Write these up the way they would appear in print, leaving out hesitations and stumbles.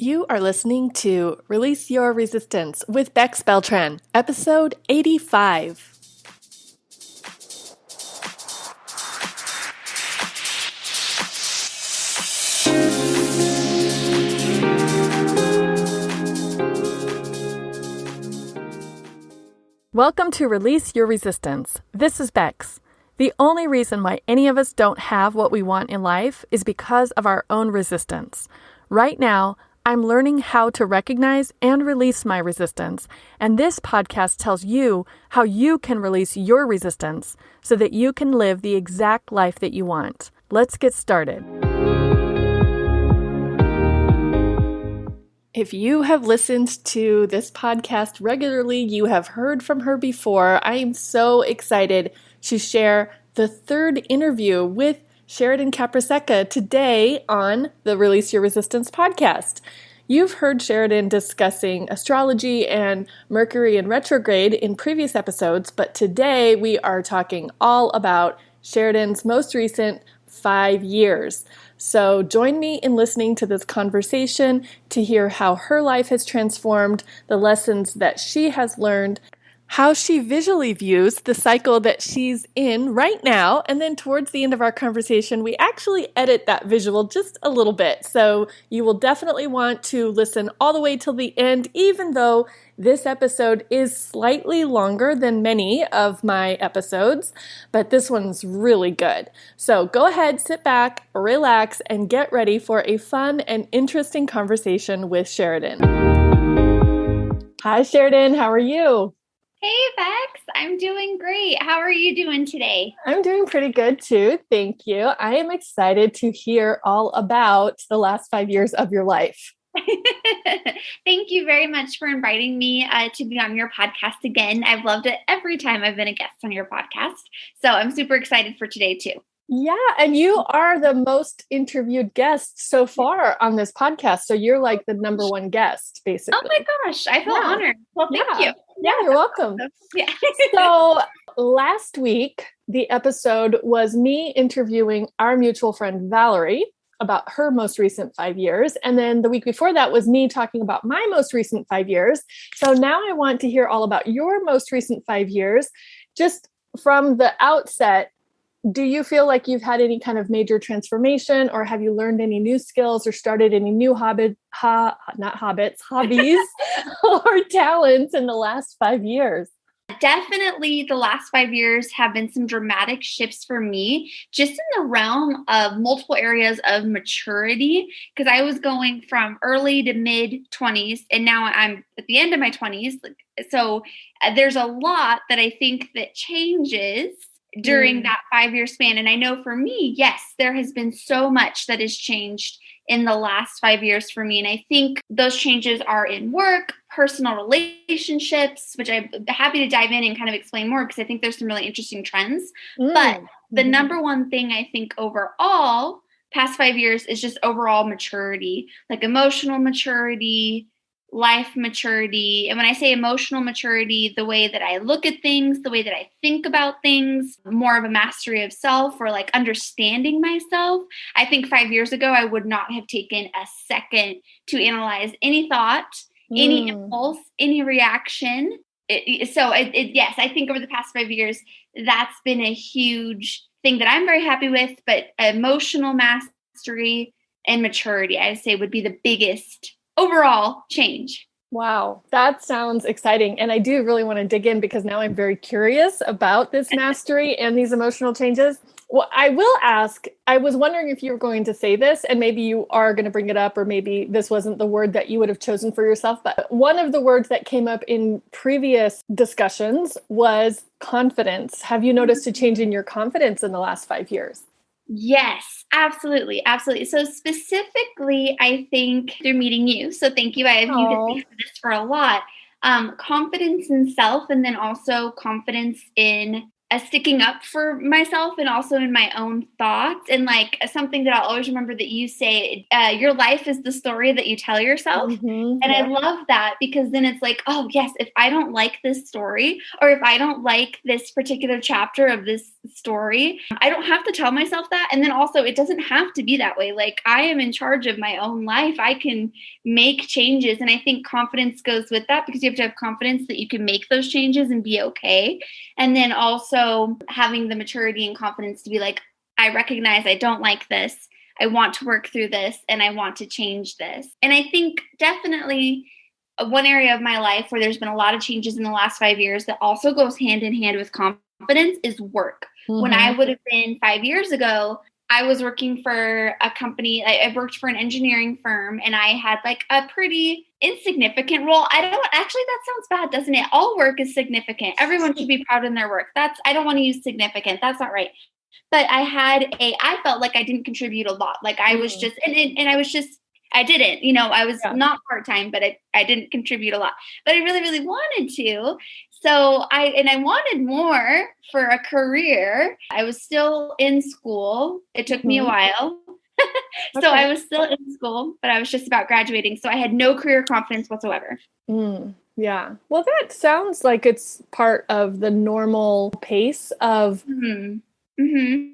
You are listening to Release Your Resistance with Bex Beltran, episode 85. Welcome to Release Your Resistance. This is Bex. The only reason why any of us don't have what we want in life is because of our own resistance. Right now, I'm learning how to recognize and release my resistance, and this podcast tells you how you can release your resistance so that you can live the exact life that you want. Let's get started. If you have listened to this podcast regularly, you have heard from her before. I am so excited to share the third interview with Sheridan Caprasecca today on the Release Your Resistance podcast. You've heard Sheridan discussing astrology and Mercury in retrograde in previous episodes, but today we are talking all about Sheridan's most recent 5 years. So join me in listening to this conversation to hear how her life has transformed, the lessons that she has learned, how she visually views the cycle that she's in right now, and then towards the end of our conversation, we actually edit that visual just a little bit. So you will definitely want to listen all the way till the end, even though this episode is slightly longer than many of my episodes, but this one's really good. So go ahead, sit back, relax, and get ready for a fun and interesting conversation with Sheridan. Hi, Sheridan. How are you? Hey, Bex. I'm doing great. How are you doing today? I'm doing pretty good too. Thank you. I am excited to hear all about the last 5 years of your life. Thank you very much for inviting me to be on your podcast again. I've loved it every time I've been a guest on your podcast. So I'm super excited for today too. Yeah, and you are the most interviewed guest so far on this podcast. So you're like the number one guest, basically. Oh my gosh, I feel honored. Well, thank you. Yeah, you're welcome. Yeah. So last week, the episode was me interviewing our mutual friend, Valerie, about her most recent 5 years. And then the week before that was me talking about my most recent 5 years. So now I want to hear all about your most recent 5 years. Just from the outset, do you feel like you've had any kind of major transformation, or have you learned any new skills or started any new hobbies or talents in the last 5 years? Definitely the last 5 years have been some dramatic shifts for me, just in the realm of multiple areas of maturity, because I was going from early to mid 20s, and now I'm at the end of my 20s. So there's a lot that I think that changes during that 5 year span. And I know for me, yes, there has been so much that has changed in the last 5 years for me. And I think those changes are in work, personal relationships, which I'm happy to dive in and kind of explain more because I think there's some really interesting trends. But the number one thing I think overall past 5 years is just overall maturity, like emotional maturity, life maturity. And when I say emotional maturity, the way that I look at things, the way that I think about things, more of a mastery of self, or like understanding myself. I think 5 years ago, I would not have taken a second to analyze any thought, any impulse, any reaction. Yes, I think over the past 5 years, that's been a huge thing that I'm very happy with, but emotional mastery and maturity, I say, would be the biggest overall change. Wow, that sounds exciting. And I do really want to dig in because now I'm very curious about this mastery and these emotional changes. Well, I will ask, I was wondering if you were going to say this, and maybe you are going to bring it up, or maybe this wasn't the word that you would have chosen for yourself. But one of the words that came up in previous discussions was confidence. Have you noticed a change in your confidence in the last 5 years? Yes, absolutely. Absolutely. So specifically, I think through meeting you. So thank you. I've used this for a lot. Confidence in self, and then also confidence in sticking up for myself and also in my own thoughts. And like something that I'll always remember that you say, your life is the story that you tell yourself. And I love that, because then it's like, oh yes, if I don't like this story, or if I don't like this particular chapter of this story, I don't have to tell myself that. And then also, it doesn't have to be that way. Like, I am in charge of my own life. I can make changes. And I think confidence goes with that, because you have to have confidence that you can make those changes and be okay. And then also having the maturity and confidence to be like, I recognize I don't like this. I want to work through this, and I want to change this. And I think definitely one area of my life where there's been a lot of changes in the last 5 years that also goes hand in hand with confidence is work. When I would have been 5 years ago, I was working for a company. I worked for an engineering firm, and I had like a pretty insignificant role. Actually, that sounds bad, doesn't it? All work is significant. Everyone should be proud in their work. I don't want to use significant. That's not right. But I felt like I didn't contribute a lot. Like I was just, and I was just, I didn't, I was not part-time, but I didn't contribute a lot, but I really, really wanted to. So I wanted more for a career. I was still in school. It took me a while. So I was still in school, but I was just about graduating. So I had no career confidence whatsoever. Yeah. Well, that sounds like it's part of the normal pace of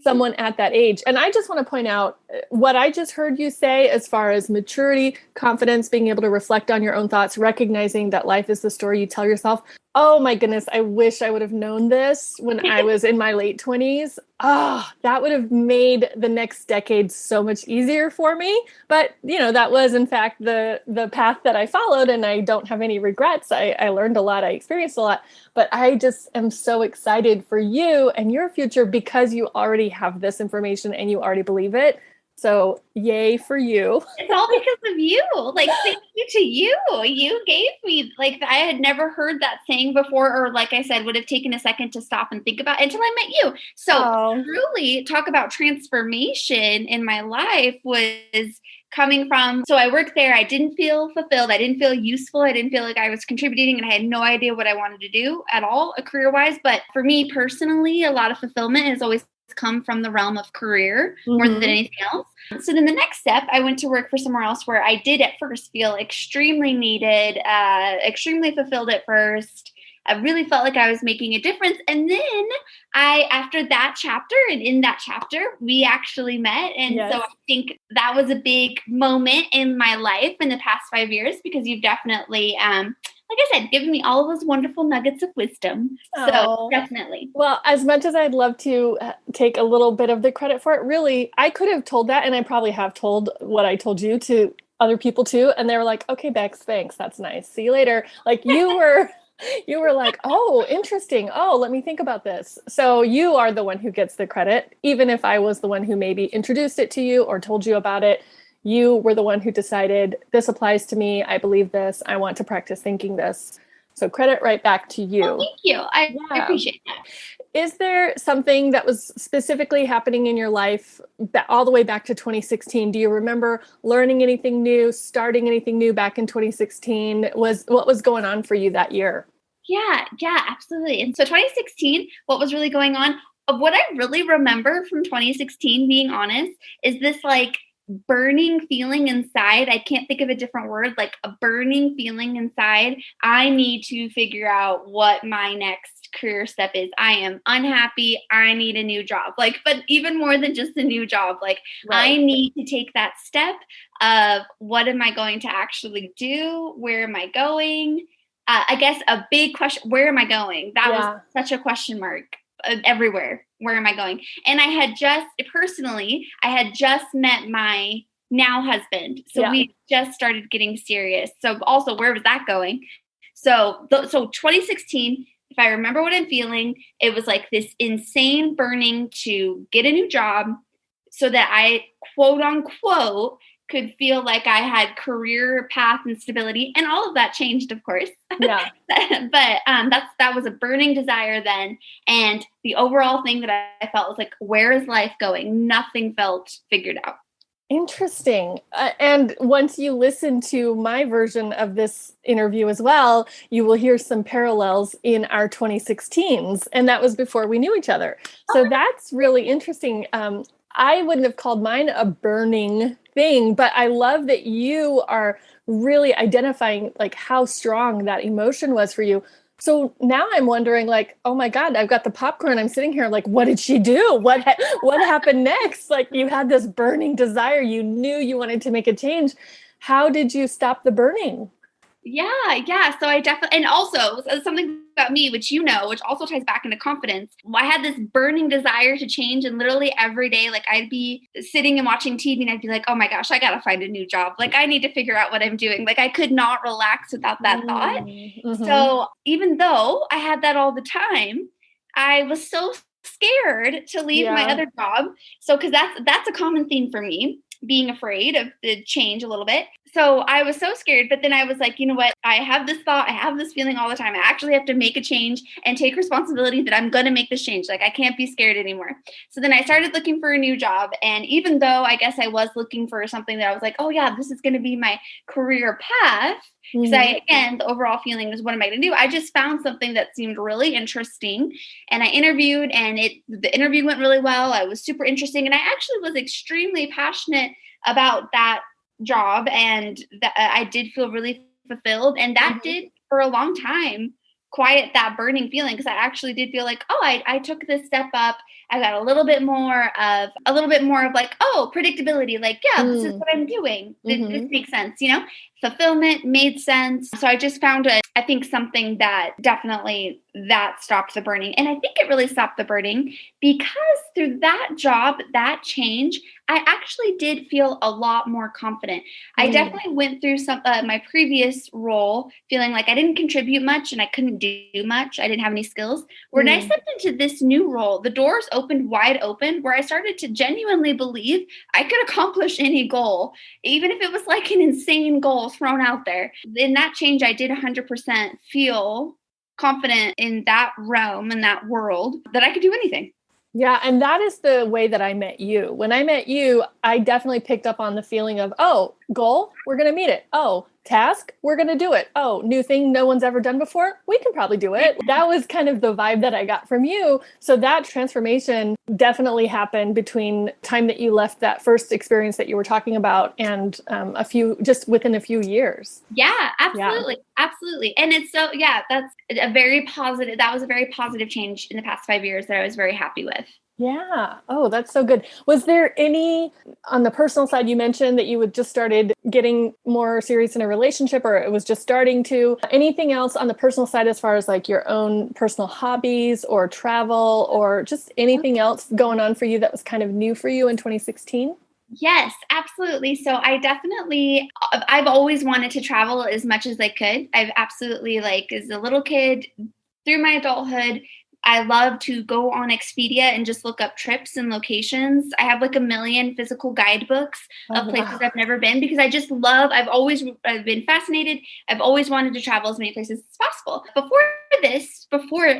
someone at that age. And I just want to point out what I just heard you say as far as maturity, confidence, being able to reflect on your own thoughts, recognizing that life is the story you tell yourself. Oh my goodness, I wish I would have known this when I was in my late 20s. Oh, that would have made the next decade so much easier for me. But, that was in fact the path that I followed, and I don't have any regrets. I learned a lot. I experienced a lot. But I just am so excited for you and your future, because you already have this information and you already believe it. So yay for you. It's all because of you. Like, thank you to you. You gave me, like, I had never heard that saying before, or like I said, would have taken a second to stop and think about until I met you. So truly talk about transformation in my life was coming from, so I worked there. I didn't feel fulfilled. I didn't feel useful. I didn't feel like I was contributing, and I had no idea what I wanted to do at all, career-wise. But for me personally, a lot of fulfillment has always come from the realm of career more than anything else. So then the next step, I went to work for somewhere else where I did at first feel extremely needed, extremely fulfilled at first. I really felt like I was making a difference. And then after that chapter, and in that chapter, we actually met. And so I think that was a big moment in my life in the past 5 years, because you've definitely, like I said, given me all of those wonderful nuggets of wisdom. So definitely. Well, as much as I'd love to take a little bit of the credit for it, really, I could have told that, and I probably have told what I told you to other people too. And they were like, okay, Bex, thanks. That's nice. See you later. Like you were like, oh, interesting. Oh, let me think about this. So you are the one who gets the credit, even if I was the one who maybe introduced it to you or told you about it. You were the one who decided, this applies to me. I believe this. I want to practice thinking this. So credit right back to you. Oh, thank you. I appreciate that. Is there something that was specifically happening in your life all the way back to 2016? Do you remember learning anything new, starting anything new back in 2016? What was going on for you that year? Yeah, absolutely. And so 2016, what was really going on? What I really remember from 2016, being honest, is this like burning feeling inside. I can't think of a different word, like a burning feeling inside. I need to figure out what my next career step is. I am unhappy. I need a new job. Like, but even more than just a new job, like I need to take that step of what am I going to actually do? Where am I going? I guess a big question, where am I going? That was such a question mark everywhere. Where am I going? And I had just met my now husband. So we just started getting serious. So also, where was that going? So 2016, if I remember what I'm feeling, it was like this insane burning to get a new job so that I, quote unquote, could feel like I had career path and stability, and all of that changed, of course. Yeah. But that was a burning desire then. And the overall thing that I felt was like, where is life going? Nothing felt figured out. Interesting. And once you listen to my version of this interview as well, you will hear some parallels in our 2016s. And that was before we knew each other. So that's really interesting. I wouldn't have called mine a burning thing, but I love that you are really identifying like how strong that emotion was for you. So now I'm wondering, like, oh my God, I've got the popcorn. I'm sitting here, like, what did she do? What happened next? Like, you had this burning desire. You knew you wanted to make a change. How did you stop the burning? Yeah. So I definitely, and also something about me, which which also ties back into confidence. I had this burning desire to change, and literally every day, like I'd be sitting and watching TV, and I'd be like, "Oh my gosh, I gotta find a new job. Like I need to figure out what I'm doing." Like I could not relax without that thought. Mm-hmm. So even though I had that all the time, I was so scared to leave my Yeah. other job. So because that's a common theme for me, being afraid of the change a little bit. So I was so scared, but then I was like, you know what? I have this thought, I have this feeling all the time. I actually have to make a change and take responsibility that I'm going to make this change. Like I can't be scared anymore. So then I started looking for a new job. And even though I guess I was looking for something that I was like, oh yeah, this is going to be my career path. Because again, the overall feeling was, what am I going to do? I just found something that seemed really interesting, and I interviewed, and the interview went really well. I was super interesting, and I actually was extremely passionate about that job, and I did feel really fulfilled, and that Mm-hmm. did for a long time quiet that burning feeling, because I actually did feel like, oh, I took this step up. I got a little bit more of like, oh, predictability. Like, yeah, this is what I'm doing. This Mm-hmm. makes sense, fulfillment made sense. So I just found I think something that definitely that stopped the burning. And I think it really stopped the burning because through that job, that change, I actually did feel a lot more confident. I Mm-hmm. definitely went through my previous role feeling like I didn't contribute much and I couldn't do much. I didn't have any skills. When I stepped into this new role, the doors opened wide open where I started to genuinely believe I could accomplish any goal, even if it was like an insane goal thrown out there. In that change, I did 100% feel confident in that realm and that world that I could do anything. Yeah, and that is the way that I met you. When I met you, I definitely picked up on the feeling of, oh, goal, we're going to meet it. Oh, task, we're going to do it. Oh, new thing no one's ever done before, we can probably do it. That was kind of the vibe that I got from you. So that transformation definitely happened between time that you left that first experience that you were talking about and just within a few years. Yeah, Yeah. absolutely. Absolutely. And it's that was a very positive change in the past 5 years that I was very happy with. Yeah. Oh, that's so good. Was there any on the personal side, you mentioned that you had just started getting more serious in a relationship or it was just starting to. Anything else on the personal side as far as like your own personal hobbies or travel or just anything else going on for you that was kind of new for you in 2016? Yes, absolutely. So I've always wanted to travel as much as I could. I've absolutely, like, as a little kid through my adulthood, I love to go on Expedia and just look up trips and locations. I have like a million physical guidebooks Oh, of places wow. I've never been because I've been fascinated. I've always wanted to travel as many places as possible. Before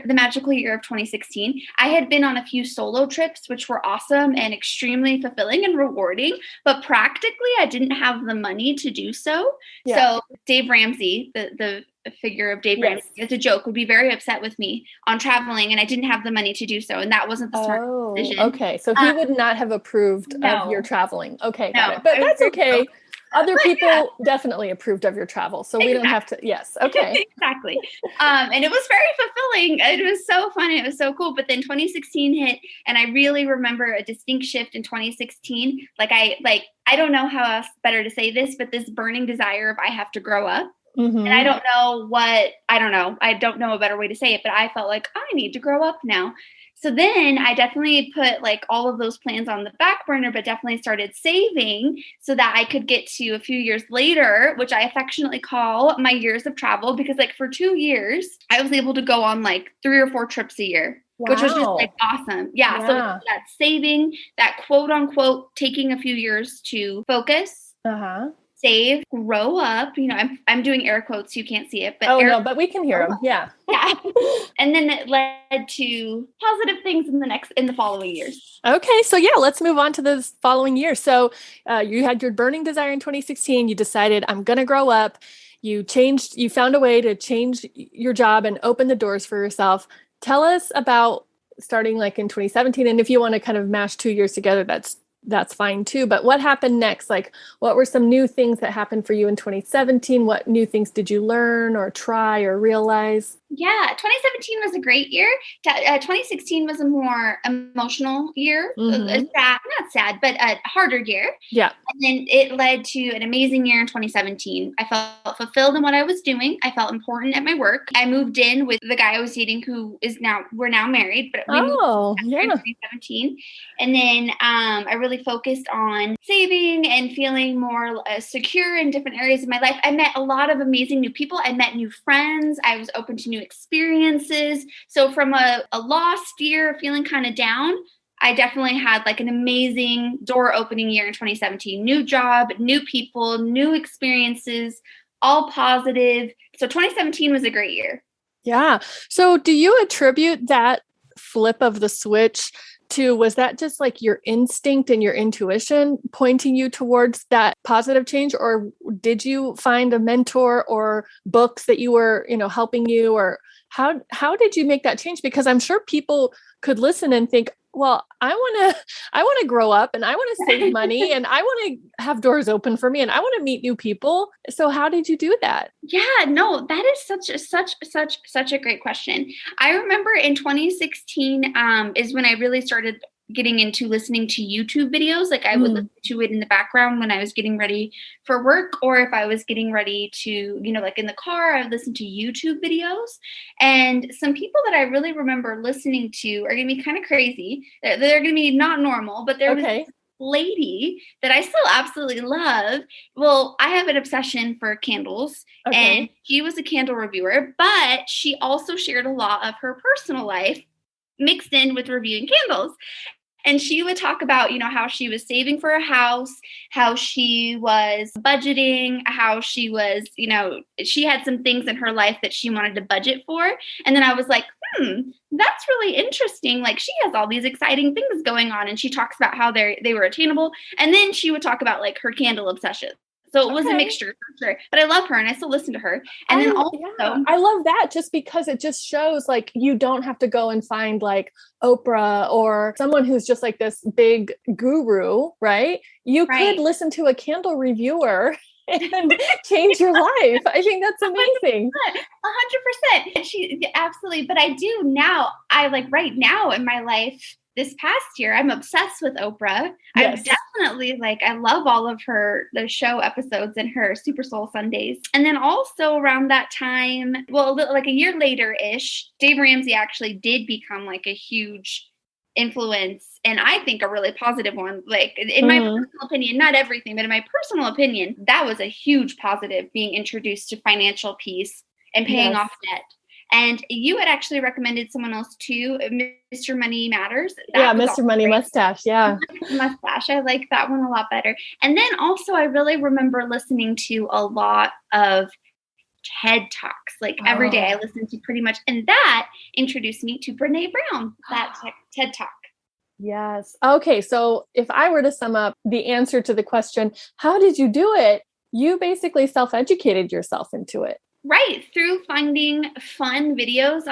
the magical year of 2016, I had been on a few solo trips, which were awesome and extremely fulfilling and rewarding. But practically, I didn't have the money to do so. Yeah. So Dave Ramsey, the figure of Dave Yes. Ramsey, as a joke, would be very upset with me on traveling, and I didn't have the money to do so, and that wasn't the smart Oh, decision. okay. So he would not have approved of your No, traveling. Okay, got no, it. But I was that's very broke. okay. Other But yeah, people definitely approved of your travel. So we don't have exactly. to. Yes. Okay. Exactly. And it was very fulfilling. It was so fun. It was so cool. But then 2016 hit, and I really remember a distinct shift in 2016. I don't know how else better to say this, but this burning desire of I have to grow up. And Mm-hmm. I don't know. I don't know a better way to say it, but I felt like I need to grow up now. So then I definitely put like all of those plans on the back burner, but definitely started saving so that I could get to a few years later, which I affectionately call my years of travel, because like for 2 years, I was able to go on like 3 or 4 trips a year, which was just like Wow. awesome. Yeah. So Yeah. that saving, that quote unquote, taking a few years to focus. Uh-huh. save, grow up. I'm doing air quotes. You can't see it, but Oh, no, but we can hear them. Yeah. yeah. And then it led to positive things in the following years. Okay, so yeah, let's move on to the following year. So you had your burning desire in 2016. You decided, I'm going to grow up. You found a way to change your job and open the doors for yourself. Tell us about starting like in 2017. And if you want to kind of mash 2 years together, that's fine too. But what happened next? Like, what were some new things that happened for you in 2017? What new things did you learn or try or realize? Yeah, 2017 was a great year. 2016 was a more emotional year. Mm-hmm. Not sad, but a harder year. Yeah. And then it led to an amazing year in 2017. I felt fulfilled in what I was doing. I felt important at my work. I moved in with the guy I was dating we're now married, but we moved in 2017. And then I really focused on saving and feeling more secure in different areas of my life. I met a lot of amazing new people. I met new friends. I was open to new experiences. So from a lost year, feeling kind of down, I definitely had like an amazing door opening year in 2017. New job, new people, new experiences, all positive. So 2017 was a great year. Yeah. So do you attribute that flip of the switch was that just like your instinct and your intuition pointing you towards that positive change? Or did you find a mentor or books that you were, helping you, or how did you make that change? Because I'm sure people could listen and think, well, I want to grow up and I want to save money and I want to have doors open for me and I want to meet new people. So how did you do that? Yeah, no, that is such a great question. I remember in 2016 is when I really started getting into listening to YouTube videos. Like I would listen to it in the background when I was getting ready for work, or if I was getting ready to, like in the car, I would listen to YouTube videos. And some people that I really remember listening to are going to be kind of crazy. They're going to be not normal, but there was this lady that I still absolutely love. Well, I have an obsession for candles, and she was a candle reviewer, but she also shared a lot of her personal life mixed in with reviewing candles. And she would talk about, how she was saving for a house, how she was budgeting, how she was, she had some things in her life that she wanted to budget for. And then I was like, that's really interesting. Like she has all these exciting things going on. And she talks about how they were attainable. And then she would talk about like her candle obsession. So it was a mixture for sure. But I love her and I still listen to her. And then also I love that just because it just shows like you don't have to go and find like Oprah or someone who's just like this big guru, right? You could listen to a candle reviewer and change your life. I think that's amazing. 100%. She absolutely. But I do now, right now in my life, this past year, I'm obsessed with Oprah. Yes. I'm definitely I love all of the show episodes and her Super Soul Sundays. And then also around that time, like a year later-ish, Dave Ramsey actually did become like a huge influence, and I think a really positive one. Like in my personal opinion, not everything, but in my personal opinion, that was a huge positive, being introduced to financial peace and paying off debt. And you had actually recommended someone else too, Mr. Money Matters. Mr. Money Mustache. Yeah. Mustache. I like that one a lot better. And then also I really remember listening to a lot of TED Talks. Like every day I listened to pretty much, and that introduced me to Brene Brown, that TED Talk. Yes. Okay. So if I were to sum up the answer to the question, how did you do it? You basically self-educated yourself into it. Right, through finding fun videos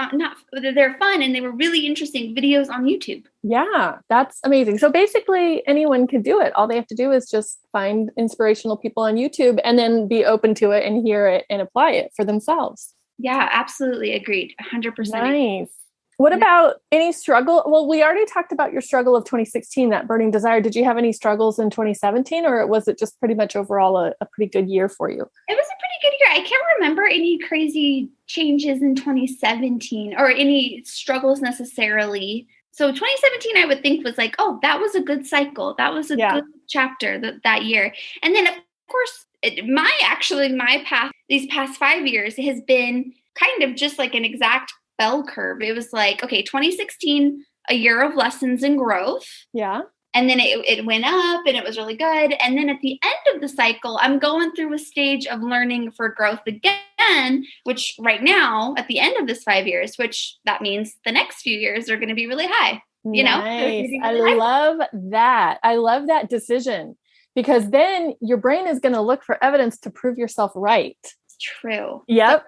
they're fun and they were really interesting videos on YouTube. Yeah, that's amazing. So basically anyone can do it. All they have to do is just find inspirational people on YouTube and then be open to it and hear it and apply it for themselves. Yeah, absolutely agreed. 100%. Nice. What about any struggle? Well, we already talked about your struggle of 2016, that burning desire. Did you have any struggles in 2017, or was it just pretty much overall a pretty good year for you? It was a pretty good year. I can't remember any crazy changes in 2017 or any struggles necessarily. So 2017, I would think was like, oh, that was a good cycle. That was a good chapter that year. And then, of course, my path these past 5 years has been kind of just like an exact bell curve. It was like, okay, 2016, a year of lessons and growth. Yeah. And then it went up and it was really good. And then at the end of the cycle, I'm going through a stage of learning for growth again, which right now at the end of this 5 years, which that means the next few years are going to be really high. You know, nice. I love that. I love that decision, because then your brain is going to look for evidence to prove yourself right. True. Yep.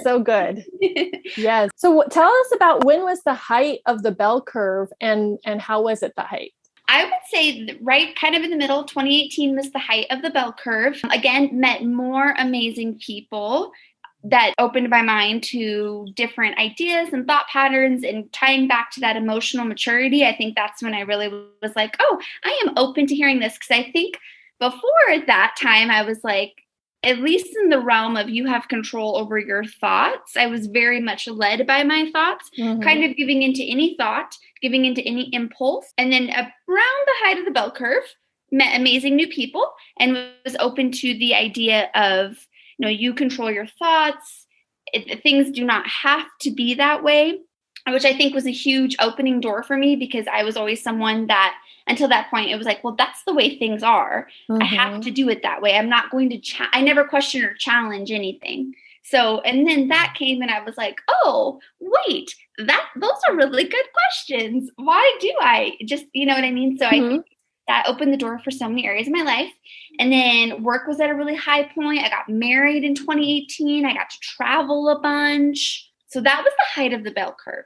So good. Yes. So tell us about, when was the height of the bell curve, and how was it the height? I would say right kind of in the middle, 2018 was the height of the bell curve. Again, met more amazing people that opened my mind to different ideas and thought patterns, and tying back to that emotional maturity. I think that's when I really was like, oh, I am open to hearing this. Because I think before that time, I was like, at least in the realm of you have control over your thoughts, I was very much led by my thoughts, kind of giving into any thought, giving into any impulse. And then around the height of the bell curve, met amazing new people and was open to the idea of, you know, you control your thoughts. Things do not have to be that way, which I think was a huge opening door for me, because I was always someone that until that point, it was like, well, that's the way things are. I have to do it that way. I'm not going to, I never question or challenge anything. So, and then that came and I was like, oh, wait, those are really good questions. Why do I just, you know what I mean? So I think that opened the door for so many areas of my life. And then work was at a really high point. I got married in 2018. I got to travel a bunch. So that was the height of the bell curve.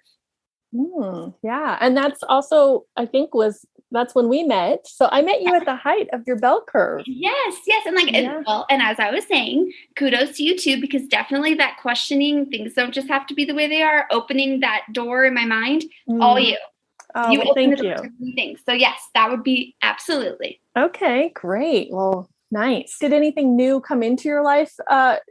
Yeah. And that's also, I think, that's when we met. So I met you at the height of your bell curve. Yes. And like, and as I was saying, kudos to you too, because definitely that questioning, things don't just have to be the way they are, opening that door in my mind, all you. Oh, you thank you. Things. So yes, that would be absolutely. Okay, great. Well, nice. Did anything new come into your life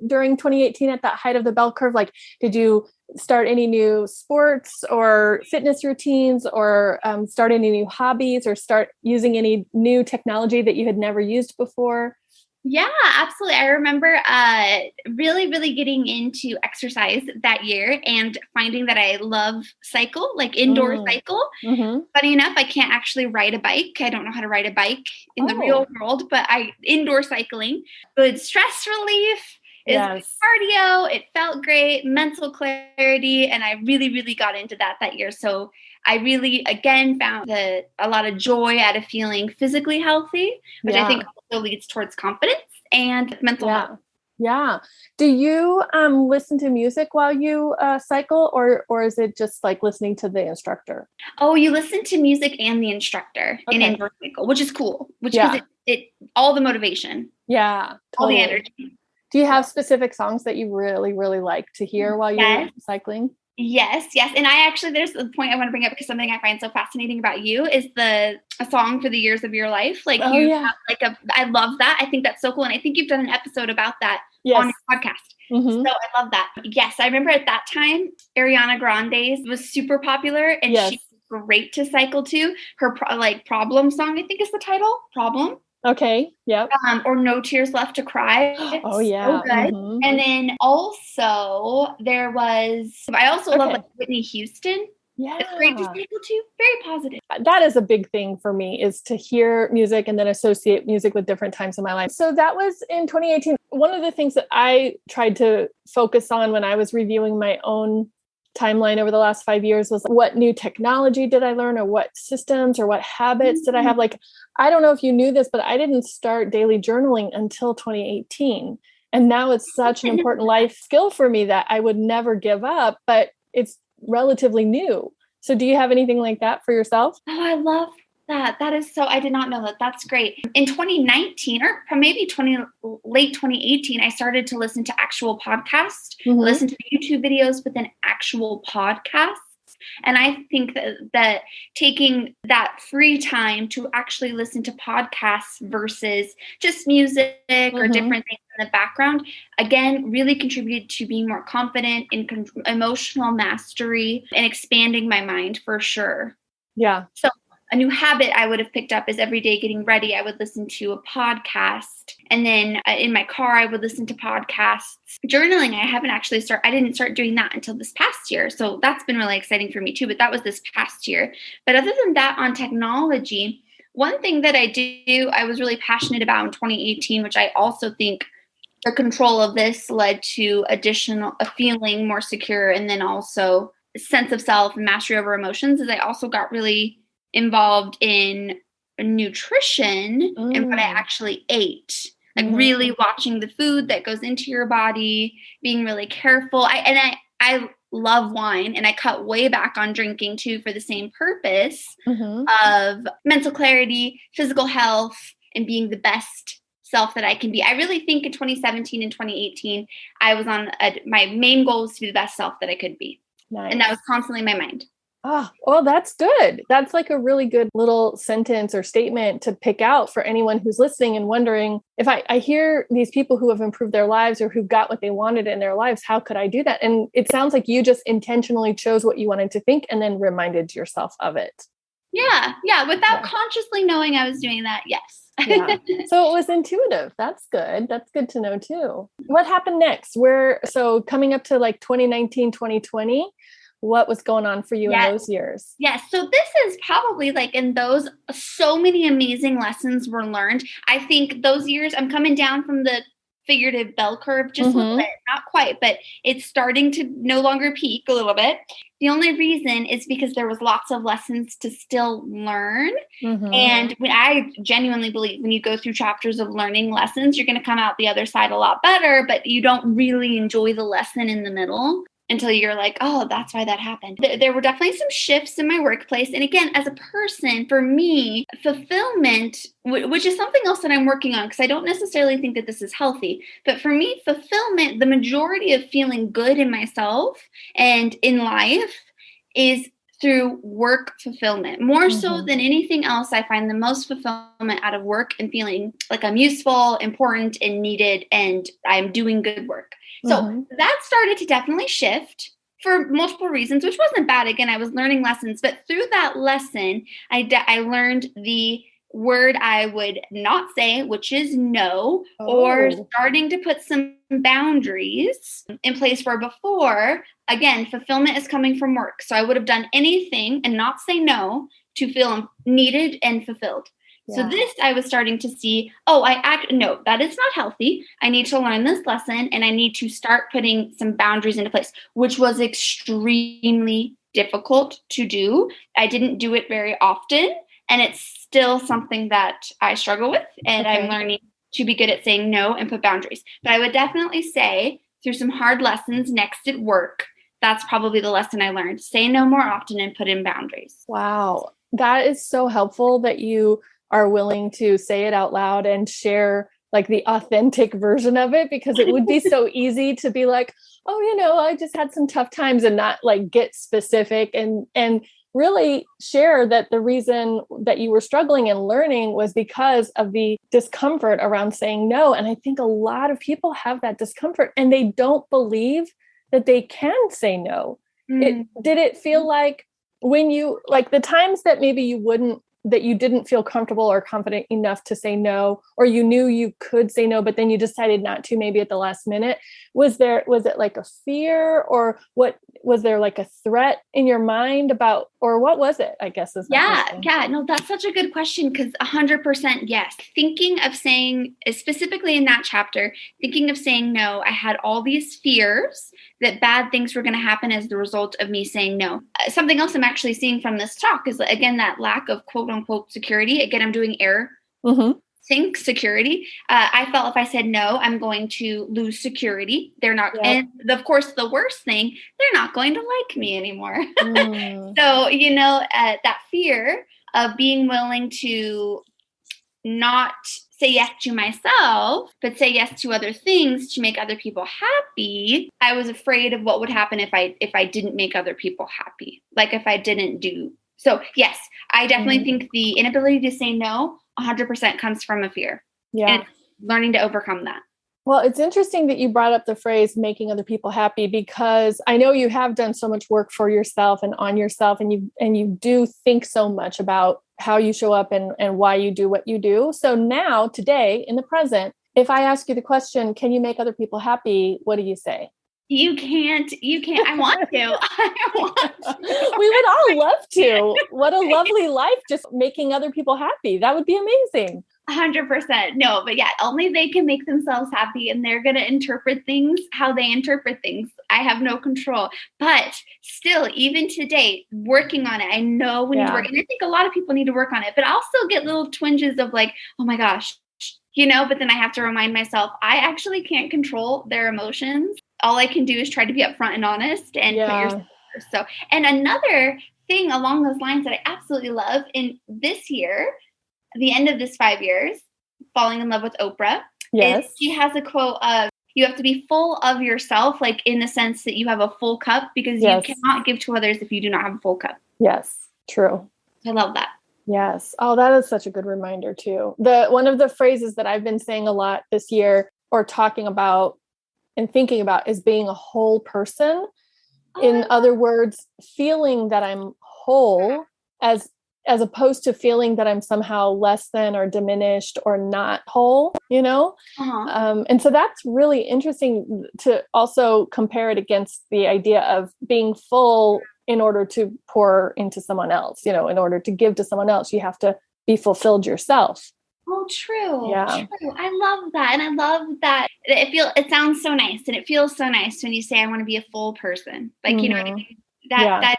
during 2018 at that height of the bell curve? Like, did you start any new sports or fitness routines, or start any new hobbies, or start using any new technology that you had never used before? Yeah, absolutely. I remember really, really getting into exercise that year and finding that I love cycle, like indoor cycle. Funny enough, I can't actually ride a bike. I don't know how to ride a bike in the real world, but indoor cycling, good stress relief. Is cardio. It felt great, mental clarity, and I really, really got into that year. So I really, again, found a lot of joy out of feeling physically healthy, which I think also leads towards confidence and mental health. Yeah. Do you listen to music while you cycle, or is it just like listening to the instructor? Oh, you listen to music and the instructor in indoor cycle, which is cool. Which gives it all the motivation. Yeah. Totally. All the energy. Do you have specific songs that you really, really like to hear while you're cycling? Yes. And I actually, there's the point I want to bring up, because something I find so fascinating about you is a song for the years of your life. Like have I love that. I think that's so cool. And I think you've done an episode about that on your podcast. So I love that. Yes. I remember at that time, Ariana Grande's was super popular, and she was great to cycle to. Her Problem song, I think is the title, Problem. Okay. Yep. Or No Tears Left to Cry. Oh yeah. So good. And then also I also love like Whitney Houston. Yeah. It's great to cycle to. Very positive. That is a big thing for me, is to hear music and then associate music with different times in my life. So that was in 2018. One of the things that I tried to focus on when I was reviewing my own timeline over the last 5 years was, what new technology did I learn, or what systems or what habits did I have? Like, I don't know if you knew this, but I didn't start daily journaling until 2018. And now it's such an important life skill for me that I would never give up, but it's relatively new. So do you have anything like that for yourself? Oh, I love that. That is so, I did not know that. That's great. In 2019, or maybe late 2018, I started to listen to actual podcasts, listen to the YouTube videos, but then actual podcasts. And I think that taking that free time to actually listen to podcasts versus just music or different things in the background, again, really contributed to being more confident in emotional mastery and expanding my mind for sure. Yeah. So a new habit I would have picked up is every day getting ready, I would listen to a podcast. And then in my car, I would listen to podcasts. Journaling, I didn't start doing that until this past year. So that's been really exciting for me too. But that was this past year. But other than that, on technology, One thing that I was really passionate about in 2018, which I also think the control of this led to a feeling more secure, and then also a sense of self and mastery over emotions, is I also got really involved in nutrition and what I actually ate. Like really watching the food that goes into your body, being really careful. I love wine, and I cut way back on drinking too for the same purpose of mental clarity, physical health, and being the best self that I can be. I really think in 2017 and 2018, I was on my main goal was to be the best self that I could be. Nice. And that was constantly in my mind. Oh, well, that's good. That's like a really good little sentence or statement to pick out for anyone who's listening and wondering, if I hear these people who have improved their lives or who got what they wanted in their lives, how could I do that? And it sounds like you just intentionally chose what you wanted to think and then reminded yourself of it. Yeah. Without consciously knowing I was doing that. Yes. Yeah. So it was intuitive. That's good. That's good to know too. What happened next? So coming up to like 2019, 2020, what was going on for you in those years? Yes. So this is probably like in those, so many amazing lessons were learned. I think those years, I'm coming down from the figurative bell curve just a little bit, not quite, but it's starting to no longer peak a little bit. The only reason is because there was lots of lessons to still learn. And when I genuinely believe when you go through chapters of learning lessons, you're going to come out the other side a lot better, but you don't really enjoy the lesson in the middle until you're like, oh, that's why that happened. There were definitely some shifts in my workplace. And again, as a person, for me, fulfillment, which is something else that I'm working on, because I don't necessarily think that this is healthy. But for me, fulfillment, the majority of feeling good in myself and in life is through work fulfillment. More so than anything else, I find the most fulfillment out of work and feeling like I'm useful, important, and needed, and I'm doing good work. So that started to definitely shift for multiple reasons, which wasn't bad. Again, I was learning lessons, but through that lesson, I learned the word I would not say, which is no, or starting to put some boundaries in place where before, again, fulfillment is coming from work. So I would have done anything and not say no to feel needed and fulfilled. Yeah. So this, I was starting to see, no, that is not healthy. I need to learn this lesson and I need to start putting some boundaries into place, which was extremely difficult to do. I didn't do it very often, and it's still something that I struggle with, and I'm learning to be good at saying no and put boundaries. But I would definitely say through some hard lessons next at work, that's probably the lesson I learned. Say no more often and put in boundaries. Wow. That is so helpful that you are willing to say it out loud and share like the authentic version of it, because it would be so easy to be like, oh, I just had some tough times, and not like get specific and really share that the reason that you were struggling and learning was because of the discomfort around saying no. And I think a lot of people have that discomfort and they don't believe that they can say no. Did it feel like when you, like the times that maybe that you didn't feel comfortable or confident enough to say no, or you knew you could say no, but then you decided not to, maybe at the last minute, was it like a fear, or what was there, like a threat in your mind about, or what was it, I guess is my question. No, that's such a good question, because 100% yes. Thinking of saying, specifically in that chapter, thinking of saying no, I had all these fears that bad things were going to happen as the result of me saying no. Something else I'm actually seeing from this talk is, again, that lack of quote unquote security. Again, I'm doing air think security. I felt if I said no, I'm going to lose security. They're not, and of course, the worst thing, they're not going to like me anymore. So, that fear of being willing to not say yes to myself, but say yes to other things to make other people happy. I was afraid of what would happen if I didn't make other people happy. Like if I didn't do. So yes, I definitely think the inability to say no 100% comes from a fear. Yeah. And it's learning to overcome that. Well, it's interesting that you brought up the phrase making other people happy, because I know you have done so much work for yourself and on yourself, and you do think so much about how you show up and why you do what you do. So now, today, in the present, if I ask you the question, can you make other people happy? What do you say? You can't. I want to. I want to. We would all love to. What a lovely life, just making other people happy. That would be amazing. 100%. No, but yeah, only they can make themselves happy, and they're going to interpret things how they interpret things. I have no control. But still, even today, working on it, I know we need to work. And I think a lot of people need to work on it, but I'll still get little twinges of like, oh my gosh, but then I have to remind myself, I actually can't control their emotions. All I can do is try to be upfront and honest and put yourself first. So, and another thing along those lines that I absolutely love in this year, the end of this 5 years, falling in love with Oprah. Yes. She has a quote of, you have to be full of yourself, like in the sense that you have a full cup, because you cannot give to others if you do not have a full cup. Yes, true. I love that. Yes. Oh, that is such a good reminder too. One of the phrases that I've been saying a lot this year, or talking about and thinking about, is being a whole person. In other words, feeling that I'm whole as opposed to feeling that I'm somehow less than or diminished or not whole, And so that's really interesting to also compare it against the idea of being full in order to pour into someone else, in order to give to someone else, you have to be fulfilled yourself. Oh, true. Yeah. True. I love that. And I love that it sounds so nice, and it feels so nice when you say, I want to be a full person. Like, you know what I mean? Yes,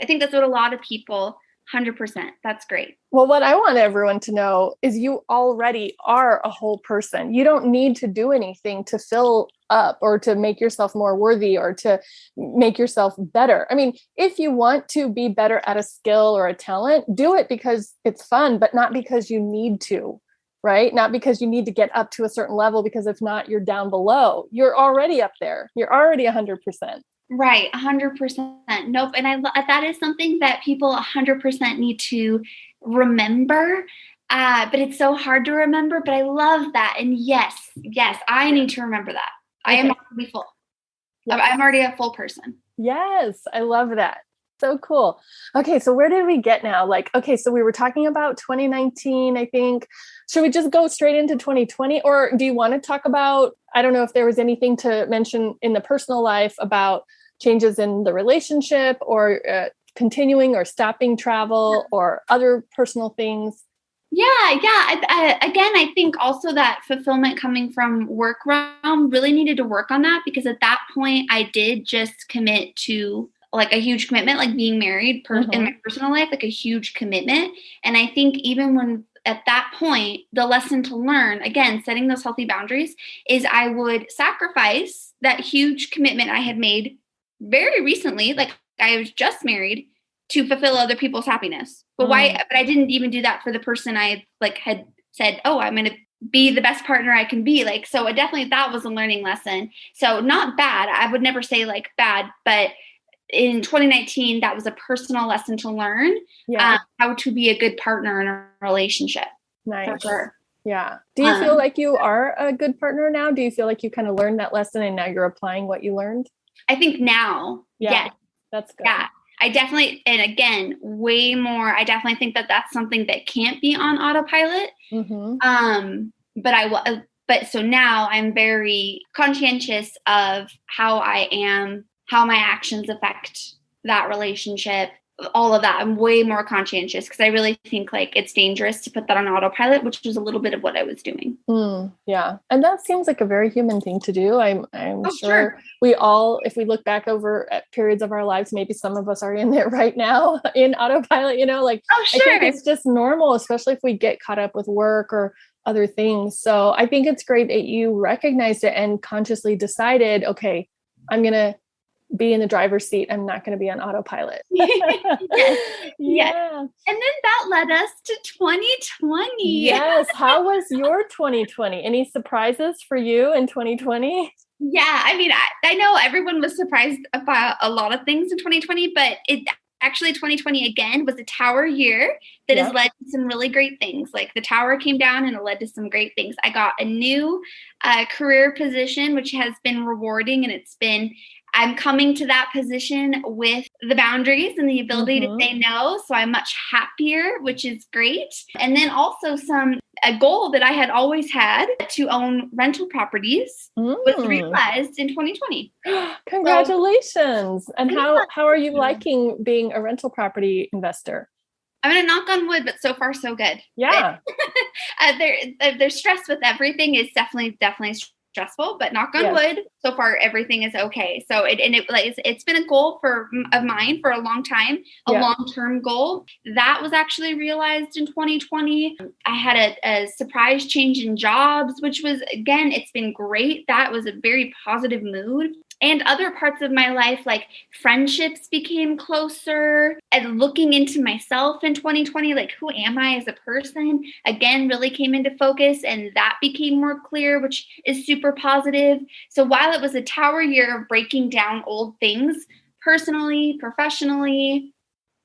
I think that's what a lot of people, 100%. That's great. Well, what I want everyone to know is you already are a whole person. You don't need to do anything to fill up or to make yourself more worthy or to make yourself better. I mean, if you want to be better at a skill or a talent, do it because it's fun, but not because you need to, right? Not because you need to get up to a certain level, because if not, you're down below. You're already up there. You're already 100%. Right. 100%. Nope. And that is something that people 100% need to remember. But it's so hard to remember, but I love that. And yes, I need to remember that. Okay. I am already full. Yes. I'm already a full person. Yes. I love that. So cool. Okay. So where did we get now? So we were talking about 2019, I think. Should we just go straight into 2020? Or do you want to talk about, I don't know if there was anything to mention in the personal life about changes in the relationship, or continuing or stopping travel, or other personal things? Yeah. Again, I think also that fulfillment coming from work realm really needed to work on that, because at that point I did just commit to like a huge commitment, like being married in my personal life, like a huge commitment. And I think even when at that point, the lesson to learn, again, setting those healthy boundaries, is I would sacrifice that huge commitment I had made very recently, like I was just married, to fulfill other people's happiness. But why? But I didn't even do that for the person I had said, oh, I'm going to be the best partner I can be. So definitely that was a learning lesson. So not bad. I would never say bad, but in 2019, that was a personal lesson to learn how to be a good partner in a relationship. Nice. For sure. Yeah. Do you feel like you are a good partner now? Do you feel like you kind of learned that lesson and now you're applying what you learned? I think now, yes. That's good. Yeah, I definitely, and again, way more. I definitely think that that's something that can't be on autopilot. But so now I'm very conscientious of how I am, how my actions affect that relationship, all of that. I'm way more conscientious, because I really think it's dangerous to put that on autopilot, which is a little bit of what I was doing. Yeah. And that seems like a very human thing to do. I'm sure we all, if we look back over at periods of our lives, maybe some of us are in there right now in autopilot, I think it's just normal, especially if we get caught up with work or other things. So I think it's great that you recognized it and consciously decided, okay, I'm going to be in the driver's seat. I'm not going to be on autopilot. Yes. And then that led us to 2020. Yes. How was your 2020? Any surprises for you in 2020? Yeah. I mean, I know everyone was surprised about a lot of things in 2020, but actually 2020 again was a tower year that has led to some really great things. Like the tower came down and it led to some great things. I got a new career position, which has been rewarding, and I'm coming to that position with the boundaries and the ability to say no. So I'm much happier, which is great. And then also a goal that I had always had to own rental properties was realized in 2020. Congratulations. So, And how are you liking being a rental property investor? I'm going to knock on wood, but so far so good. Yeah. There's stress with everything. Is definitely stressful, but knock on wood, so far everything is okay. So it's been a goal of mine for a long time, a long-term goal that was actually realized in 2020. I had a surprise change in jobs, which was, again, it's been great. That was a very positive mood. And other parts of my life, like friendships became closer, and looking into myself in 2020, like who am I as a person, again, really came into focus, and that became more clear, which is super positive. So while it was a tower year of breaking down old things, personally, professionally,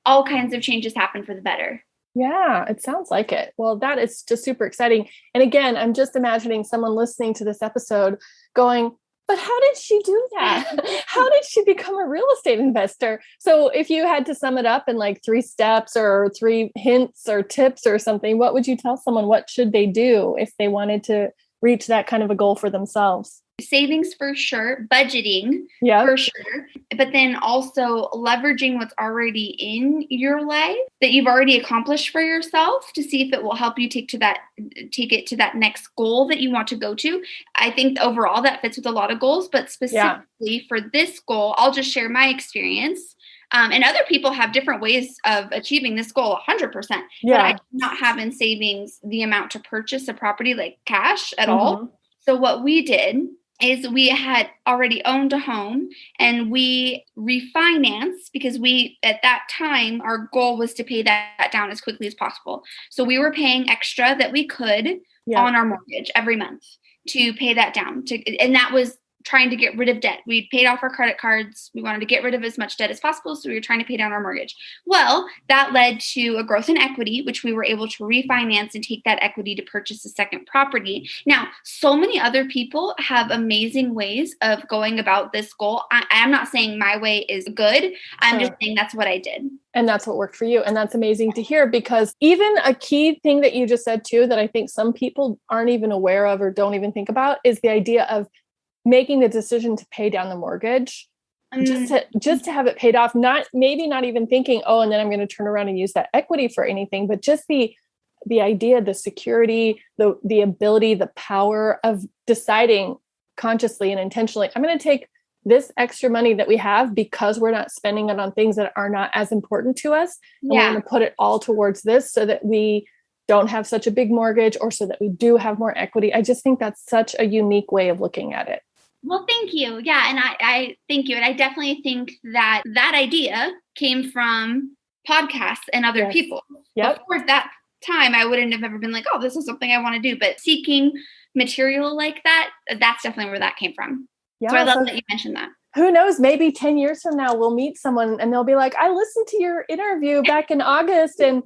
all kinds of changes happened for the better. Yeah, it sounds like it. Well, that is just super exciting. And again, I'm just imagining someone listening to this episode going, but how did she do that? How did she become a real estate investor? So if you had to sum it up in like 3 steps or 3 hints or tips or something, what would you tell someone? What should they do if they wanted to reach that kind of a goal for themselves? Savings for sure, budgeting for sure, but then also leveraging what's already in your life that you've already accomplished for yourself to see if it will help you take it to that next goal that you want to go to. I think overall that fits with a lot of goals, but specifically for this goal, I'll just share my experience. And other people have different ways of achieving this goal 100%. But I do not have in savings the amount to purchase a property like cash at all. So what we did is we had already owned a home and we refinanced because at that time, our goal was to pay that down as quickly as possible. So we were paying extra that we could on our mortgage every month to pay that down. And that was trying to get rid of debt. We'd paid off our credit cards. We wanted to get rid of as much debt as possible. So we were trying to pay down our mortgage. Well, that led to a growth in equity, which we were able to refinance and take that equity to purchase a second property. Now, so many other people have amazing ways of going about this goal. I'm not saying my way is good. I'm just saying that's what I did. And that's what worked for you. And that's amazing to hear, because even a key thing that you just said too, that I think some people aren't even aware of or don't even think about, is the idea of making the decision to pay down the mortgage, just to have it paid off, not even thinking, oh, and then I'm going to turn around and use that equity for anything, but just the idea, the security, the ability, the power of deciding consciously and intentionally, I'm going to take this extra money that we have because we're not spending it on things that are not as important to us. And we're going to put it all towards this so that we don't have such a big mortgage, or so that we do have more equity. I just think that's such a unique way of looking at it. Well, thank you. Yeah. And I thank you. And I definitely think that idea came from podcasts and other people. Before that time, I wouldn't have ever been like, oh, this is something I want to do. But seeking material like that, that's definitely where that came from. So I love that you mentioned that. Who knows, maybe 10 years from now, we'll meet someone and they'll be like, I listened to your interview back in August and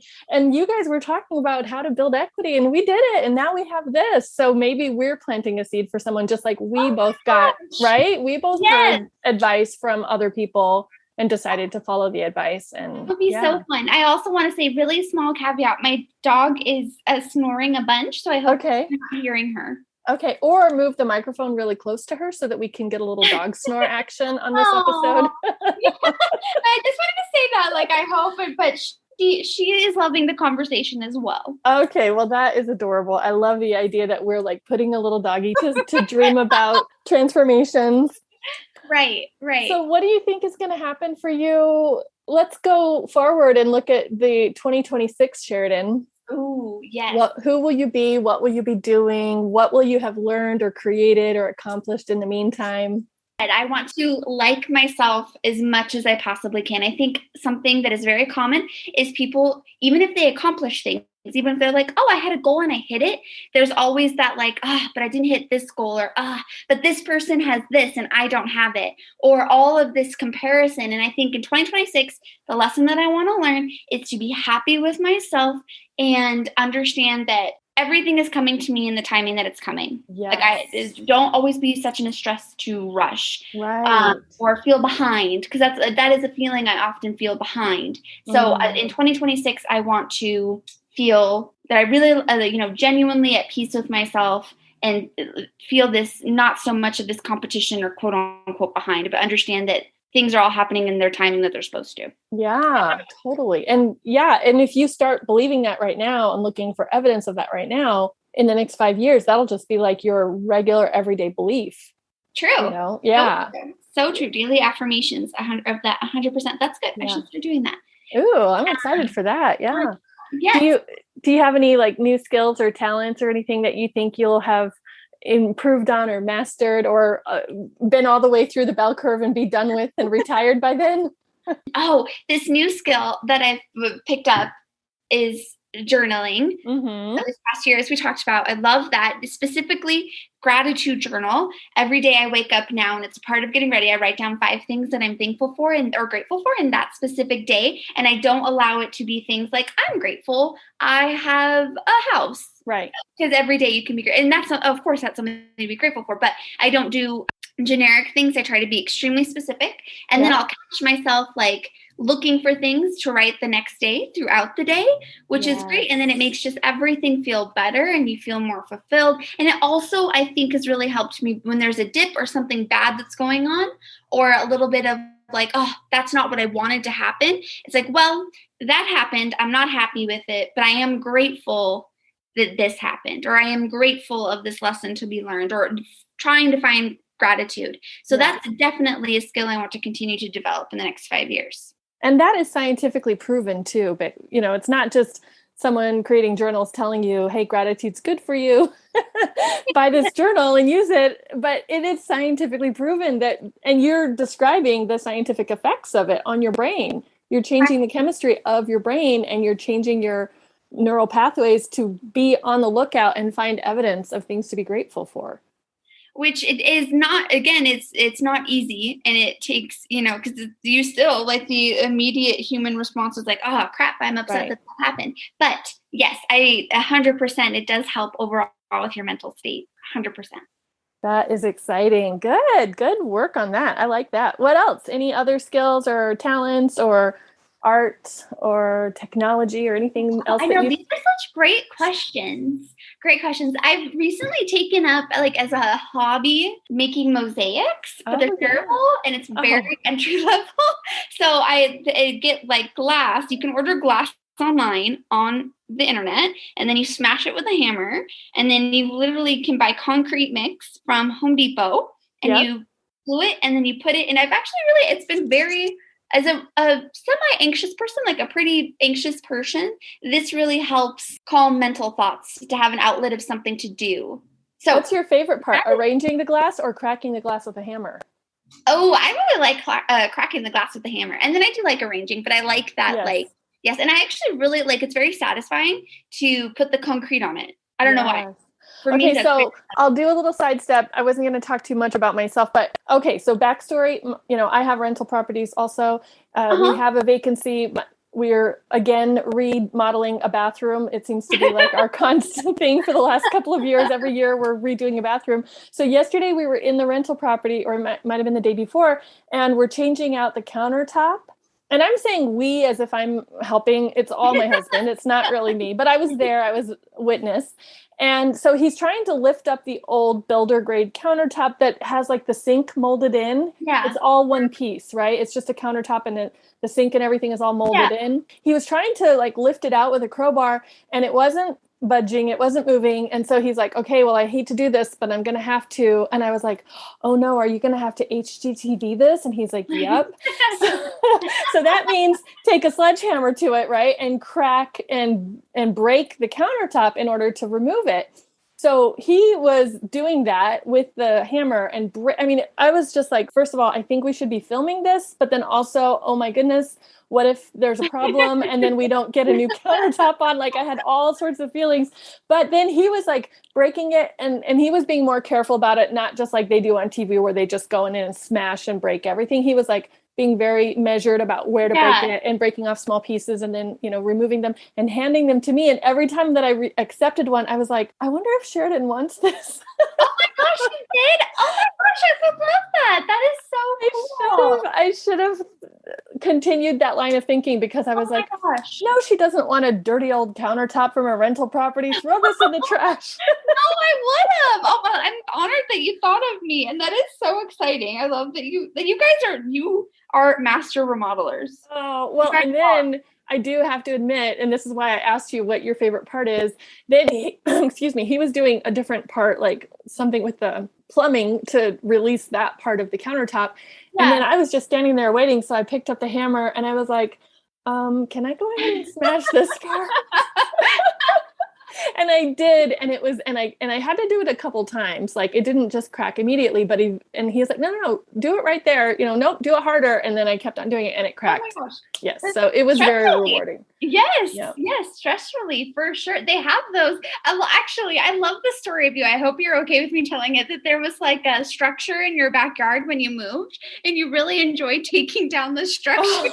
you guys were talking about how to build equity and we did it. And now we have this. So maybe we're planting a seed for someone, just like we both got, right? We both heard advice from other people and decided to follow the advice. And it would be so fun. I also want to say, really small caveat. My dog is snoring a bunch. So I hope you're not hearing her. Okay. Or move the microphone really close to her so that we can get a little dog snore action on this episode. I just wanted to say that, like, I hope it, but she is loving the conversation as well. Okay. Well, that is adorable. I love the idea that we're like putting a little doggy to dream about transformations. Right. So what do you think is going to happen for you? Let's go forward and look at the 2026 Sheridan. Oh, yes. Who will you be? What will you be doing? What will you have learned or created or accomplished in the meantime? I want to like myself as much as I possibly can. I think something that is very common is people, even if they accomplish things, even if they're like, oh, I had a goal and I hit it, there's always that like, but I didn't hit this goal, or but this person has this and I don't have it, or all of this comparison. And I think in 2026, the lesson that I want to learn is to be happy with myself and understand that everything is coming to me in the timing that it's coming. Yes. Like don't always be such in a stress to rush, or feel behind, because that is a feeling I often feel behind. So in 2026, I want to feel that I really, genuinely at peace with myself and feel this, not so much of this competition or quote unquote behind, but understand that things are all happening in their timing that they're supposed to. Yeah, totally. And if you start believing that right now and looking for evidence of that right now, in the next 5 years, that'll just be like your regular everyday belief. True. Yeah. So true. Daily affirmations, 100%. That's good. Yeah. I should start doing that. Ooh, I'm excited for that. Yeah. Yes. Do you have any like new skills or talents or anything that you think you'll have improved on or mastered or been all the way through the bell curve and be done with and retired by then? Oh, this new skill that I've picked up is journaling. This past year, as we talked about, I love that. Specifically, gratitude journal. Every day I wake up now, and it's a part of getting ready. I write down 5 things that I'm thankful for or grateful for in that specific day. And I don't allow it to be things like, I'm grateful I have a house. Right. Because every day you can be great. And that's something to be grateful for. But I don't do generic things. I try to be extremely specific. And then I'll catch myself like looking for things to write the next day throughout the day, which is great. And then it makes just everything feel better and you feel more fulfilled. And it also, I think, has really helped me when there's a dip or something bad that's going on, or a little bit of like, oh, that's not what I wanted to happen. It's like, well, that happened. I'm not happy with it, but I am grateful that this happened, or I am grateful of this lesson to be learned, or trying to find gratitude. So that's definitely a skill I want to continue to develop in the next 5 years. And that is scientifically proven too. But, it's not just someone creating journals telling you, hey, gratitude's good for you. Buy this journal and use it. But it is scientifically proven that, and you're describing the scientific effects of it on your brain. You're changing the chemistry of your brain, and you're changing your neural pathways to be on the lookout and find evidence of things to be grateful for. Which it is not, again, it's not easy, and it takes, because you still like the immediate human response is like, oh crap, I'm upset that happened. But yes, 100%, it does help overall with your mental state, 100%. That is exciting. Good work on that. I like that. What else? Any other skills or talents or art or technology or anything else? I know these are such great questions. I've recently taken up, like, as a hobby, making mosaics, but they're terrible and it's very entry level. So I get like glass. You can order glass online on the internet, and then you smash it with a hammer, and then you literally can buy concrete mix from Home Depot, and you glue it, and then you put it. And I've actually it's been very, as a semi-anxious person, like a pretty anxious person, this really helps calm mental thoughts, to have an outlet of something to do. So what's your favorite part, arranging the glass or cracking the glass with a hammer? Oh, I really like cracking the glass with the hammer. And then I do like arranging, but I like that, yes. And I actually really like, it's very satisfying to put the concrete on it. I don't know why. Okay, so I'll do a little sidestep. I wasn't going to talk too much about myself, but okay, so backstory, I have rental properties also. We have a vacancy. We're, again, remodeling a bathroom. It seems to be like our constant thing for the last couple of years. Every year we're redoing a bathroom. So yesterday we were in the rental property, or it might have been the day before, and we're changing out the countertop. And I'm saying we as if I'm helping. It's all my husband. It's not really me, but I was there. I was witness. And so he's trying to lift up the old builder grade countertop that has like the sink molded in. Yeah. It's all one piece, right? It's just a countertop, and the sink and everything is all molded in. He was trying to like lift it out with a crowbar, and it wasn't budging. It wasn't moving. And so he's like, okay, well, I hate to do this, but I'm going to have to. And I was like, oh no, are you going to have to HGTV this? And he's like, yep. So that means take a sledgehammer to it, right? And crack and break the countertop in order to remove it. So he was doing that with the hammer. And I was just like, first of all, I think we should be filming this, but then also, oh my goodness, what if there's a problem and then we don't get a new countertop on? Like, I had all sorts of feelings. But then he was like breaking it, and he was being more careful about it, not just like they do on TV where they just go in and smash and break everything. He was like being very measured about where to break it, and breaking off small pieces, and then, removing them and handing them to me. And every time that I accepted one, I was like, I wonder if Sheridan wants this. Oh my gosh, you did? Oh my gosh, I would love that. That is so cool. I should have continued that line of thinking because I was Oh my like, gosh. no, she doesn't want a dirty old countertop from a rental property. Throw this in the trash. No, I would have. Oh, well, I'm honored that you thought of me, and that is so exciting. I love that you guys are master remodelers. Oh, well, and then I do have to admit, and this is why I asked you what your favorite part is, then excuse me, he was doing a different part, like something with the plumbing to release that part of the countertop. Yeah. And then I was just standing there waiting. So I picked up the hammer and I was like, can I go ahead and smash this part? And I did, and it was, and I had to do it a couple times. Like it didn't just crack immediately, but he was like, no, do it right there. Nope, do it harder. And then I kept on doing it, and it cracked. Oh my gosh. Yes, so it was very rewarding. Yes, Yep. yes, stress relief for sure. They have those. Actually, I love the story of you. I hope you're okay with me telling it, that there was like a structure in your backyard when you moved, and you really enjoyed taking down the structure.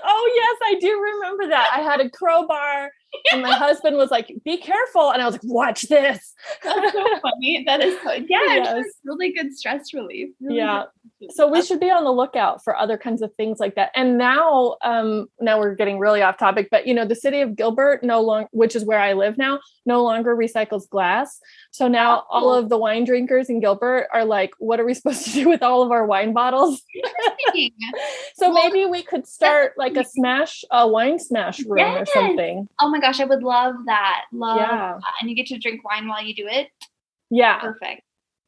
Oh yes, I do remember that. I had a crowbar. And my husband was like, be careful. And I was like, watch this. That's so funny. That is so, Yes. really good stress relief. Really yeah. good. So we should be on the lookout for other kinds of things like that. And now we're getting really off topic, but the city of Gilbert which is where I live now, no longer recycles glass. So now all of the wine drinkers in Gilbert are like, what are we supposed to do with all of our wine bottles? So maybe we could start like a wine smash room or something. Oh my gosh, I would love that. That. And you get to drink wine while you do it. Yeah. Perfect.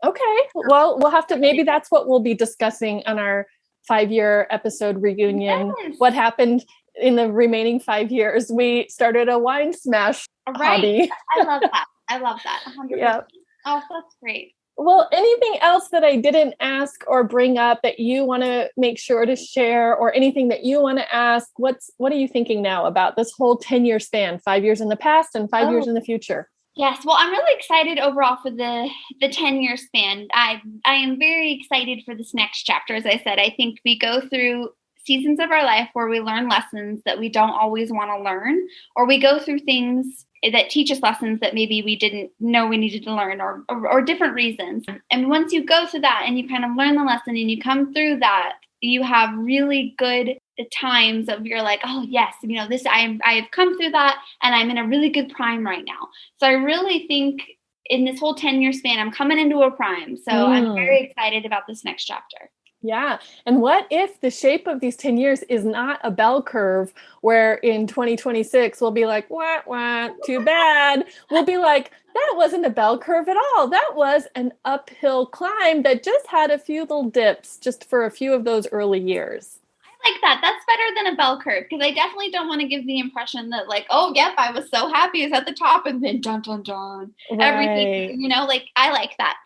Okay. Well, we'll have to, maybe that's what we'll be discussing on our 5-year episode reunion. Yes. What happened in the remaining 5 years? We started a wine smash hobby. I love that. 100%. Yeah. Oh, that's great. Well, anything else that I didn't ask or bring up that you want to make sure to share, or anything that you want to ask? What are you thinking now about this whole 10-year span, 5 years in the past and 5 years in the future? Yes. Well, I'm really excited overall for the 10-year span. I am very excited for this next chapter. As I said, I think we go through seasons of our life where we learn lessons that we don't always want to learn, or we go through things that teach us lessons that maybe we didn't know we needed to learn, or different reasons. And once you go through that and you kind of learn the lesson and you come through that, you have really good times of you're like, oh yes, this I have come through that and I'm in a really good prime right now. So I really think in this whole 10-year span, I'm coming into a prime. So I'm very excited about this next chapter. Yeah. And what if the shape of these 10 years is not a bell curve where in 2026 we'll be like, wah, too bad. We'll be like, that wasn't a bell curve at all. That was an uphill climb that just had a few little dips just for a few of those early years. I like that. That's better than a bell curve, because I definitely don't want to give the impression that like, oh, yep, I was so happy it's at the top and then dun, dun, dun. Right. Everything, like I like that.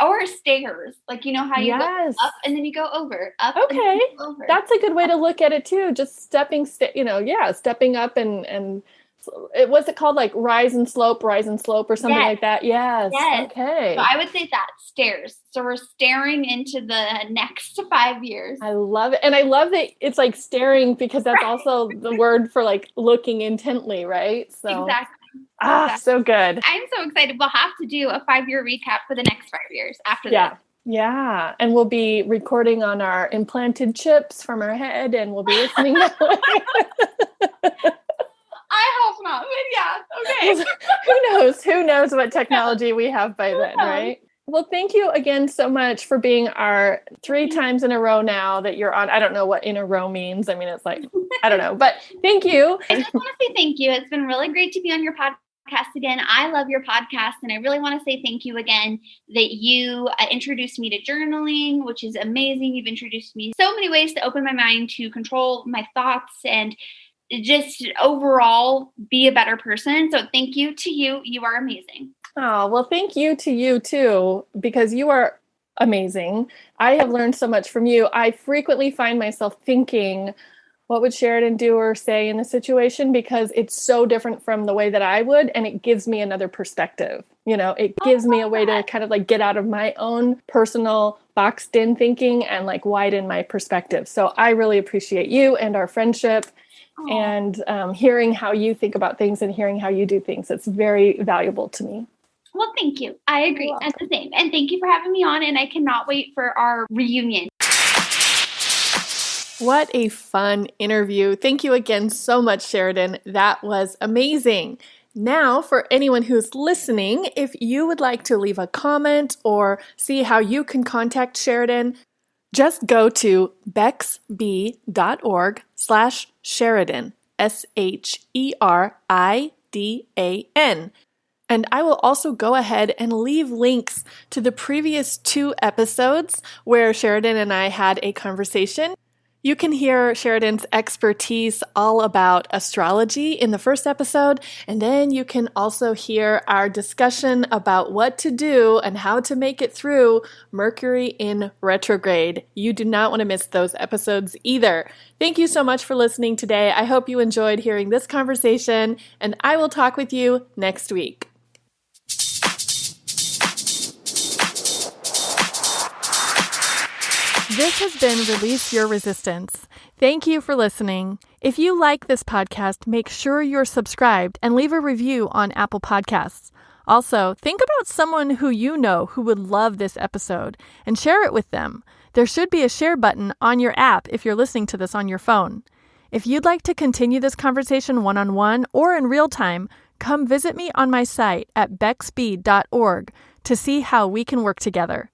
Or stairs, like, how you go up and then you go over, up. Okay. And then you go over. That's a good way to look at it too. Just stepping up and what's it called? Like rise and slope or something like that. Yes. Okay. So I would say that stairs. So we're staring into the next 5 years. I love it. And I love that it's like staring, because that's also the word for like looking intently, right? So exactly. So good. I'm so excited. We'll have to do a 5-year recap for the next 5 years after that. Yeah. And we'll be recording on our implanted chips from our head, and we'll be listening that way. I hope not, but yeah, okay. Who knows what technology we have by then, right? Well, thank you again so much for being our 3 times in a row now that you're on. I don't know what in a row means. I mean, it's like, I don't know, but thank you. I just want to say thank you. It's been really great to be on your podcast again. I love your podcast, and I really want to say thank you again that you introduced me to journaling, which is amazing. You've introduced me so many ways to open my mind, to control my thoughts, and just overall be a better person. So thank you to you. You are amazing. Oh, well, thank you to you too, because you are amazing. I have learned so much from you. I frequently find myself thinking, what would Sheridan do or say in this situation? Because it's so different from the way that I would, and it gives me another perspective. It gives me a way to kind of like get out of my own personal boxed in thinking and like widen my perspective. So I really appreciate you and our friendship. And hearing how you think about things and hearing how you do things. It's very valuable to me. Well, thank you. I agree. That's the same. And thank you for having me on. And I cannot wait for our reunion. What a fun interview. Thank you again so much, Sheridan. That was amazing. Now, for anyone who's listening, if you would like to leave a comment or see how you can contact Sheridan, just go to bexb.org/Sheridan, Sheridan. And I will also go ahead and leave links to the previous 2 episodes where Sheridan and I had a conversation. You can hear Sheridan's expertise all about astrology in the first episode, and then you can also hear our discussion about what to do and how to make it through Mercury in retrograde. You do not want to miss those episodes either. Thank you so much for listening today. I hope you enjoyed hearing this conversation, and I will talk with you next week. This has been Release Your Resistance. Thank you for listening. If you like this podcast, make sure you're subscribed and leave a review on Apple Podcasts. Also, think about someone who you know who would love this episode and share it with them. There should be a share button on your app if you're listening to this on your phone. If you'd like to continue this conversation one-on-one or in real time, come visit me on my site at bexb.org to see how we can work together.